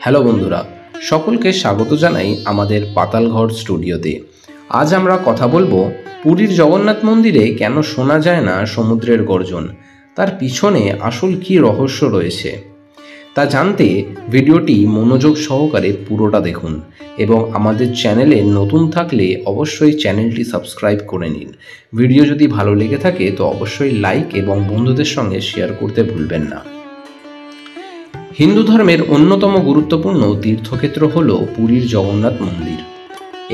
Hello বন্ধুরা, সকলকে স্বাগত জানাই আমাদের পাতালঘর স্টুডিওতে। আজ আমরা কথা বলবো পুরীর জগন্নাথ মন্দিরে কেন শোনা যায় না সমুদ্রের গর্জন, তার পিছনে আসল কী রহস্য রয়েছে তা জানতে ভিডিওটি মনোযোগ সহকারে পুরোটা দেখুন এবং আমাদের চ্যানেলে নতুন থাকলে অবশ্যই চ্যানেলটি সাবস্ক্রাইব করে নিন। ভিডিও যদি ভালো লেগে থাকে তো অবশ্যই লাইক এবং বন্ধুদের সঙ্গে শেয়ার করতে ভুলবেন না। হিন্দু ধর্মের অন্যতম গুরুত্বপূর্ণ তীর্থক্ষেত্র হল পুরীর জগন্নাথ মন্দির।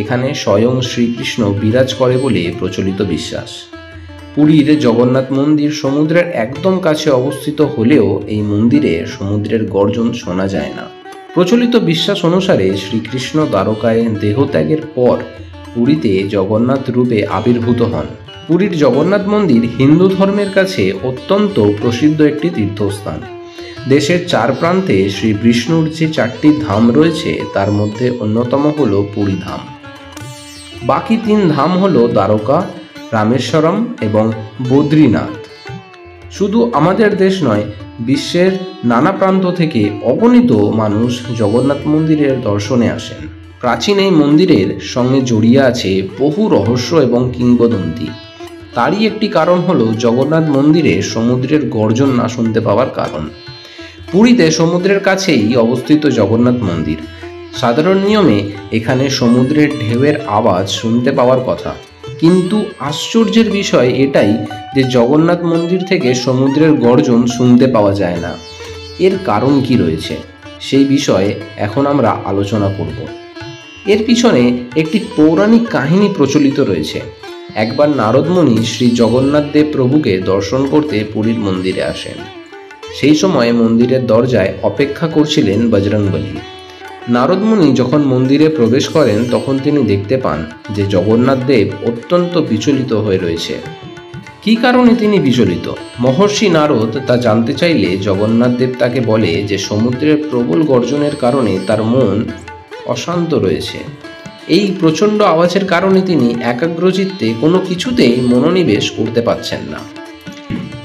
এখানে স্বয়ং শ্রীকৃষ্ণ বিরাজ করে বলে প্রচলিত বিশ্বাস। পুরীর জগন্নাথ মন্দির সমুদ্রের একদম কাছে অবস্থিত হলেও এই মন্দিরে সমুদ্রের গর্জন শোনা যায় না। প্রচলিত বিশ্বাস অনুসারে শ্রীকৃষ্ণ দ্বারকায় দেহত্যাগের পর পুরীতে জগন্নাথ রূপে আবির্ভূত হন। পুরীর জগন্নাথ মন্দির হিন্দু ধর্মের কাছে অত্যন্ত প্রসিদ্ধ একটি তীর্থস্থান। দেশের চার প্রান্তে শ্রী বিষ্ণুর যে চারটি ধাম রয়েছে তার মধ্যে অন্যতম হল পুরী ধাম। বাকি তিন ধাম হল দ্বারকা, রামেশ্বরম এবং বদ্রীনাথ। শুধু আমাদের দেশ নয়, বিশ্বের নানা প্রান্ত থেকে অগণিত মানুষ জগন্নাথ মন্দিরের দর্শনে আসেন। প্রাচীন এই মন্দিরের সঙ্গে জড়িয়ে আছে বহু রহস্য এবং কিংবদন্তি। তারই একটি কারণ হল জগন্নাথ মন্দিরে সমুদ্রের গর্জন না শুনতে পাওয়ার কারণ। পুরীতে সমুদ্রের কাছেই অবস্থিত জগন্নাথ মন্দির। সাধারণ নিয়মে এখানে সমুদ্রের ঢেউয়ের আওয়াজ শুনতে পাওয়ার কথা, কিন্তু আশ্চর্যের বিষয় এটাই যে জগন্নাথ মন্দির থেকে সমুদ্রের গর্জন শুনতে পাওয়া যায় না। এর কারণ কি রয়েছে সেই বিষয়ে এখন আমরা আলোচনা করব। এর পিছনে একটি পৌরাণিক কাহিনী প্রচলিত রয়েছে। একবার নারদমুনি শ্রী জগন্নাথ দেব প্রভুকে দর্শন করতে পুরীর মন্দিরে আসেন। সেই সময় মন্দিরের দরজায় অপেক্ষা করছিলেন বজরংবলী। নারদমুনি যখন মন্দিরে প্রবেশ করেন তখন তিনি দেখতে পান যে জগন্নাথ দেব অত্যন্ত বিচলিত হয়ে রয়েছে। কী কারণে তিনি বিচলিত? মহর্ষি নারদ তা জানতে চাইলে জগন্নাথ দেব তাকে বলে যে সমুদ্রের প্রবল গর্জনের কারণে তার মন অশান্ত রয়েছে। এই প্রচণ্ড আওয়াজের কারণে তিনি একাগ্রচিত্তে কোনো কিছুতেই মনোনিবেশ করতে পারছেন না।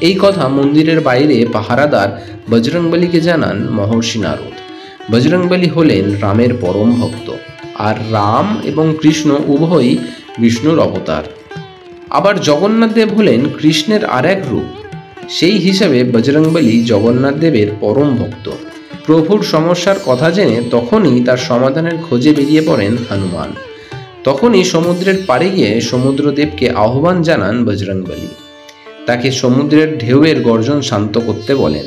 এই কথা মন্দিরের বাইরে পাহারাদার বজরংবলীকে জানান মহর্ষি নারদ। বজরংবলী হলেন রামের পরম ভক্ত, আর রাম এবং কৃষ্ণ উভয়ই বিষ্ণুর অবতার। আবার জগন্নাথ দেব হলেন কৃষ্ণের আর এক রূপ। সেই হিসাবে বজরংবলী জগন্নাথ দেবের পরম ভক্ত। প্রভুর সমস্যার কথা জেনে তখনই তার সমাধানের খোঁজে বেরিয়ে পড়েন হনুমান। তখনই সমুদ্রের পাড়ে গিয়ে সমুদ্রদেবকে আহ্বান জানান বজরংবলী। তাকে সমুদ্রের ঢেউয়ের গর্জন শান্ত করতে বলেন।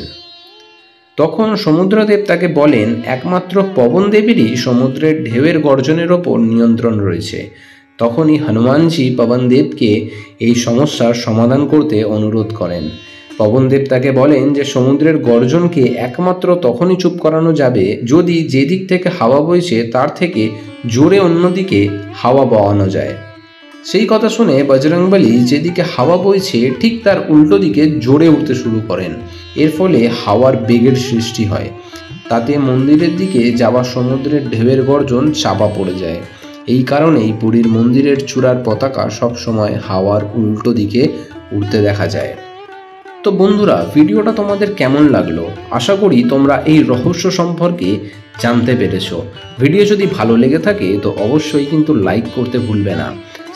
তখন সমুদ্রদেব তাকে বলেন একমাত্র পবনদেবেরই সমুদ্রের ঢেউয়ের গর্জনের ওপর নিয়ন্ত্রণ রয়েছে। তখনই হনুমানজি পবনদেবকে এই সমস্যার সমাধান করতে অনুরোধ করেন। পবনদেব তাকে বলেন যে সমুদ্রের গর্জনকে একমাত্র তখনই চুপ করানো যাবে যদি যে দিক থেকে হাওয়া বইছে তার থেকে জোরে অন্যদিকে হাওয়া বওয়ানো যায়। সেই কথা শুনে বজরংবলী যেদিকে হাওয়া বইছে ঠিক তার উল্টো দিকে জোরে উঠতে শুরু করেন। এর ফলে হাওয়ার বেগের সৃষ্টি হয়। তাতে মন্দিরের দিকে যাওয়া সমুদ্রের ঢেউয়ের গর্জন চাপা পড়ে যায়। এই কারণেই পুরীর মন্দিরের চূড়ার পতাকা সবসময় হাওয়ার উল্টো দিকে উঠতে দেখা যায়। তো বন্ধুরা, ভিডিওটা তোমাদের কেমন লাগলো? আশা করি তোমরা এই রহস্য সম্পর্কে জানতে পেরেছো। ভিডিও যদি ভালো লেগে থাকে তো অবশ্যই কিন্তু লাইক করতে ভুলবে না।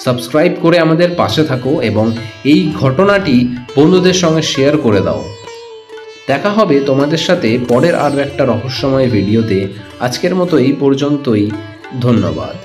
সাবস্ক্রাইব করে আমাদের পাশে থাকো এবং এই ঘটনাটি বন্ধুদের সঙ্গে শেয়ার করে দাও। দেখা হবে তোমাদের সাথে পরের আরও একটা রহস্যময় ভিডিওতে। আজকের মতো এই পর্যন্তই। ধন্যবাদ।